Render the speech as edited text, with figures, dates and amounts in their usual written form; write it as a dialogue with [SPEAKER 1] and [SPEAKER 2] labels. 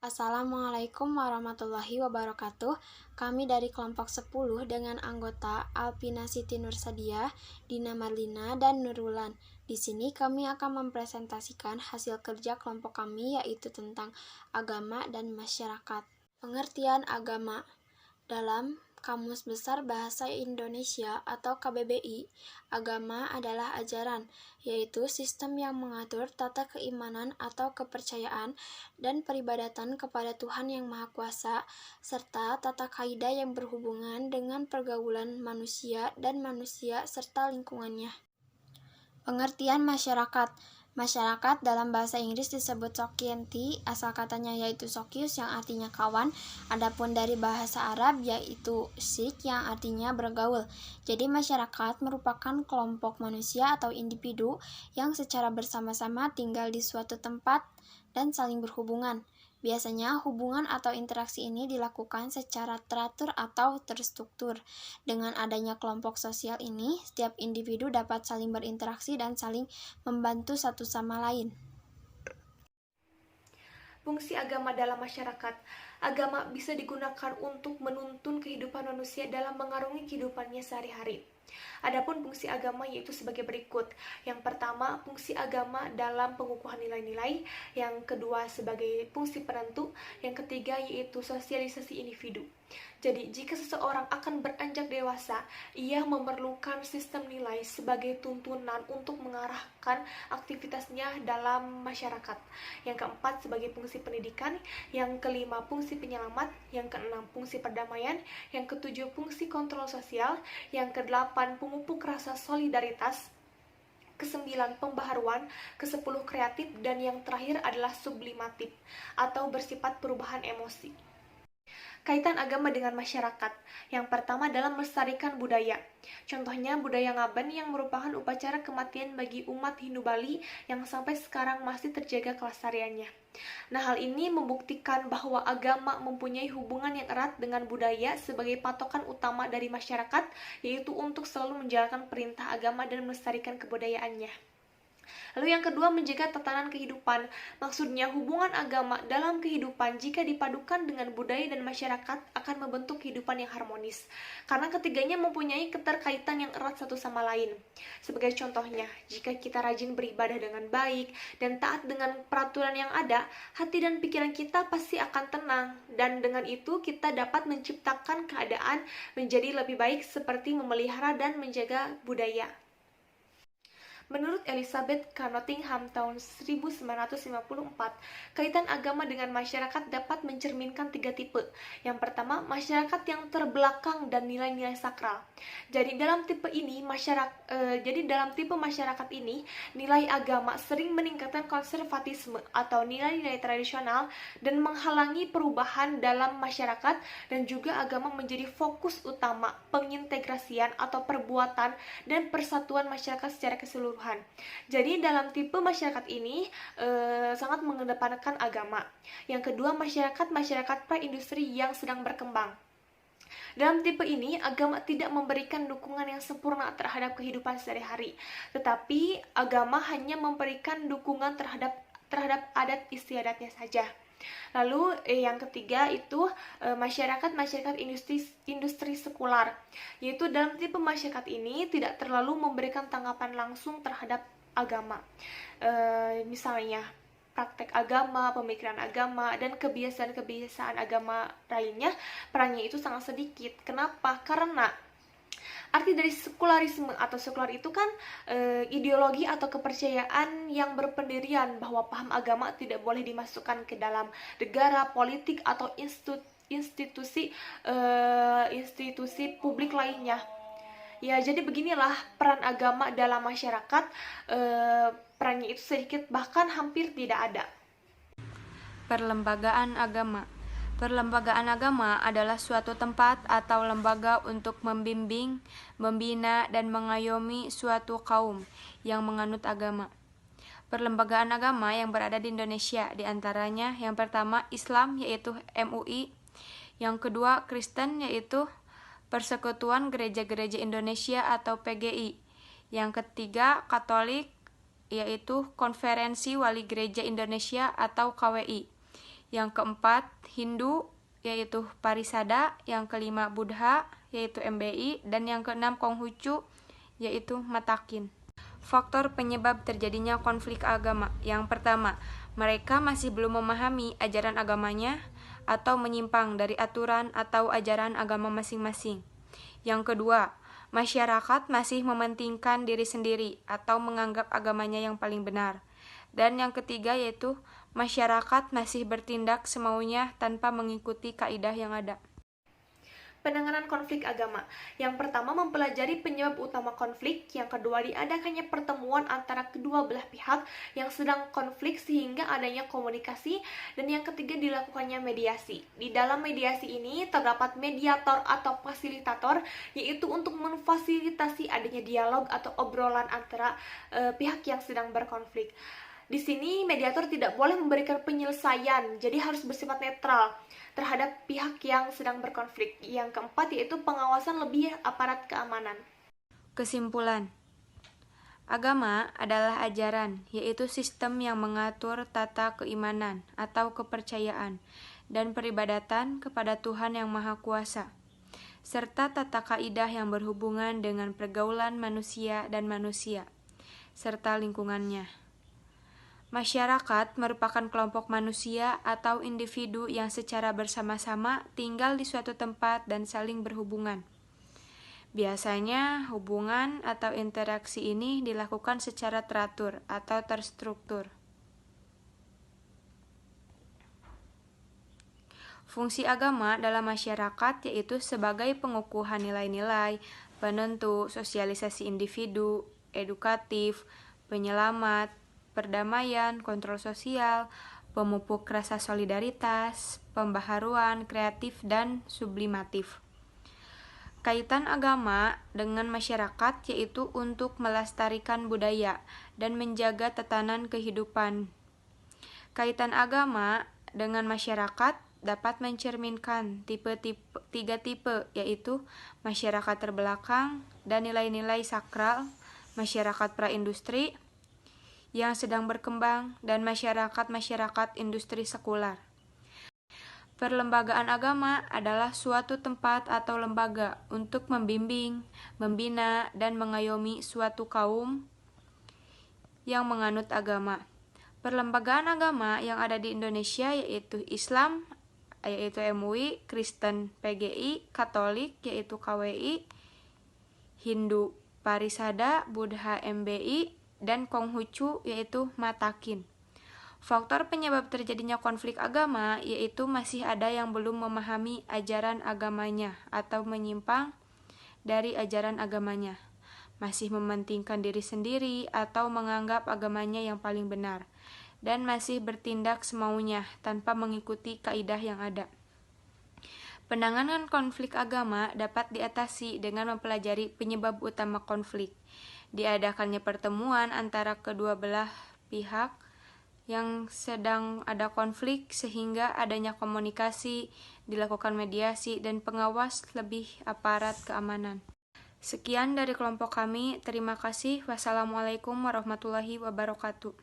[SPEAKER 1] Assalamualaikum warahmatullahi wabarakatuh. Kami dari kelompok 10 dengan anggota Alpina Siti Nursadiah, Dina Marlina, dan Nurulan. Di sini kami akan mempresentasikan hasil kerja kelompok kami, yaitu tentang agama dan masyarakat. Pengertian agama dalam Kamus Besar Bahasa Indonesia atau KBBI, agama adalah ajaran, yaitu sistem yang mengatur tata keimanan atau kepercayaan dan peribadatan kepada Tuhan Yang Maha Kuasa, serta tata kaidah yang berhubungan dengan pergaulan manusia dan manusia serta lingkungannya. Pengertian masyarakat. Masyarakat dalam bahasa Inggris disebut society, asal katanya yaitu socius yang artinya kawan, adapun dari bahasa Arab yaitu sik yang artinya bergaul. Jadi masyarakat merupakan kelompok manusia atau individu yang secara bersama-sama tinggal di suatu tempat dan saling berhubungan. Biasanya hubungan atau interaksi ini dilakukan secara teratur atau terstruktur. Dengan adanya kelompok sosial ini, setiap individu dapat saling berinteraksi dan saling membantu satu sama lain.
[SPEAKER 2] Fungsi agama dalam masyarakat. Agama bisa digunakan untuk menuntun kehidupan manusia dalam mengarungi kehidupannya sehari-hari. Adapun fungsi agama yaitu sebagai berikut. Yang pertama, fungsi agama dalam pengukuhan nilai-nilai. Yang kedua, sebagai fungsi penentu. Yang ketiga, yaitu sosialisasi individu. Jadi, jika seseorang akan beranjak dewasa, ia memerlukan sistem nilai sebagai tuntunan untuk mengarahkan aktivitasnya dalam masyarakat. Yang keempat, sebagai fungsi pendidikan. Yang kelima, fungsi penyelamat. Yang keenam, fungsi perdamaian. Yang ketujuh, fungsi kontrol sosial. Yang kedelapan, pemupuk rasa solidaritas. Kesembilan, pembaharuan. Kesepuluh, kreatif. Dan yang terakhir adalah sublimatif atau bersifat perubahan emosi. Kaitan agama dengan masyarakat. Yang pertama dalam melestarikan budaya. Contohnya budaya Ngaben yang merupakan upacara kematian bagi umat Hindu Bali yang sampai sekarang masih terjaga kelestariannya. Nah, hal ini membuktikan bahwa agama mempunyai hubungan yang erat dengan budaya sebagai patokan utama dari masyarakat, yaitu untuk selalu menjalankan perintah agama dan melestarikan kebudayaannya. Lalu yang kedua, menjaga tatanan kehidupan. Maksudnya hubungan agama dalam kehidupan jika dipadukan dengan budaya dan masyarakat akan membentuk kehidupan yang harmonis. Karena ketiganya mempunyai keterkaitan yang erat satu sama lain. Sebagai contohnya, jika kita rajin beribadah dengan baik dan taat dengan peraturan yang ada, hati dan pikiran kita pasti akan tenang. Dan dengan itu kita dapat menciptakan keadaan menjadi lebih baik seperti memelihara dan menjaga budaya. Menurut Elizabeth K. Nottingham tahun 1954, kaitan agama dengan masyarakat dapat mencerminkan 3 tipe. Yang pertama, masyarakat yang terbelakang dan nilai-nilai sakral. Jadi dalam tipe masyarakat ini, nilai agama sering meningkatkan konservatisme atau nilai-nilai tradisional dan menghalangi perubahan dalam masyarakat, dan juga agama menjadi fokus utama pengintegrasian atau perbuatan dan persatuan masyarakat secara keseluruhan. Jadi dalam tipe masyarakat ini sangat mengedepankan agama. Yang kedua, masyarakat pra-industri yang sedang berkembang. Dalam tipe ini, agama tidak memberikan dukungan yang sempurna terhadap kehidupan sehari-hari, tetapi agama hanya memberikan dukungan terhadap adat istiadatnya saja. Lalu yang ketiga itu masyarakat industri sekular, yaitu dalam tipe masyarakat ini tidak terlalu memberikan tanggapan langsung terhadap agama. Misalnya praktek agama, pemikiran agama, dan kebiasaan-kebiasaan agama lainnya, perannya itu sangat sedikit. Kenapa? Karena arti dari sekularisme atau sekular itu kan ideologi atau kepercayaan yang berpendirian bahwa paham agama tidak boleh dimasukkan ke dalam negara, politik, atau institusi publik lainnya. Ya, jadi beginilah peran agama dalam masyarakat. Perannya itu sedikit, bahkan hampir tidak ada.
[SPEAKER 3] Perlembagaan agama. Perlembagaan agama adalah suatu tempat atau lembaga untuk membimbing, membina, dan mengayomi suatu kaum yang menganut agama. Perlembagaan agama yang berada di Indonesia diantaranya yang pertama Islam yaitu MUI, yang kedua Kristen yaitu Persekutuan Gereja-Gereja Indonesia atau PGI, yang ketiga Katolik yaitu Konferensi Wali Gereja Indonesia atau KWI, yang keempat Hindu, yaitu Parisada, yang kelima Buddha, yaitu MBI, dan yang keenam Konghucu, yaitu Matakin. Faktor penyebab terjadinya konflik agama. Yang pertama, mereka masih belum memahami ajaran agamanya atau menyimpang dari aturan atau ajaran agama masing-masing. Yang kedua, masyarakat masih mementingkan diri sendiri atau menganggap agamanya yang paling benar. Dan yang ketiga yaitu masyarakat masih bertindak semaunya tanpa mengikuti kaidah yang ada.
[SPEAKER 2] Penanganan konflik agama. Yang pertama, mempelajari penyebab utama konflik. Yang kedua, diadakannya pertemuan antara kedua belah pihak yang sedang konflik sehingga adanya komunikasi. Dan yang ketiga, dilakukannya mediasi. Di dalam mediasi ini terdapat mediator atau fasilitator, yaitu untuk memfasilitasi adanya dialog atau obrolan antara pihak yang sedang berkonflik. Di sini mediator tidak boleh memberikan penyelesaian, jadi harus bersifat netral terhadap pihak yang sedang berkonflik. Yang keempat yaitu pengawasan lebih aparat keamanan.
[SPEAKER 3] Kesimpulan, agama adalah ajaran, yaitu sistem yang mengatur tata keimanan atau kepercayaan dan peribadatan kepada Tuhan yang Maha Kuasa, serta tata kaidah yang berhubungan dengan pergaulan manusia dan manusia, serta lingkungannya. Masyarakat merupakan kelompok manusia atau individu yang secara bersama-sama tinggal di suatu tempat dan saling berhubungan. Biasanya, hubungan atau interaksi ini dilakukan secara teratur atau terstruktur. Fungsi agama dalam masyarakat yaitu sebagai pengukuhan nilai-nilai, penentu, sosialisasi individu, edukatif, penyelamat, perdamaian, kontrol sosial, pemupuk rasa solidaritas, pembaharuan kreatif dan sublimatif. Kaitan agama dengan masyarakat yaitu untuk melestarikan budaya dan menjaga tatanan kehidupan. Kaitan agama dengan masyarakat dapat mencerminkan tiga tipe yaitu masyarakat terbelakang dan nilai-nilai sakral, masyarakat praindustri yang sedang berkembang, dan masyarakat industri sekular. Perlembagaan agama adalah suatu tempat atau lembaga untuk membimbing, membina, dan mengayomi suatu kaum yang menganut agama. Perlembagaan agama yang ada di Indonesia yaitu Islam, yaitu MUI, Kristen PGI, Katolik yaitu KWI, Hindu Parisada, Buddha MBI, dan Konghucu yaitu Matakin. Faktor penyebab terjadinya konflik agama yaitu masih ada yang belum memahami ajaran agamanya atau menyimpang dari ajaran agamanya, masih mementingkan diri sendiri atau menganggap agamanya yang paling benar, dan masih bertindak semaunya tanpa mengikuti kaidah yang ada. Penanganan konflik agama dapat diatasi dengan mempelajari penyebab utama konflik, diadakannya pertemuan antara kedua belah pihak yang sedang ada konflik sehingga adanya komunikasi, dilakukan mediasi, dan pengawas lebih aparat keamanan. Sekian dari kelompok kami, terima kasih. Wassalamualaikum warahmatullahi wabarakatuh.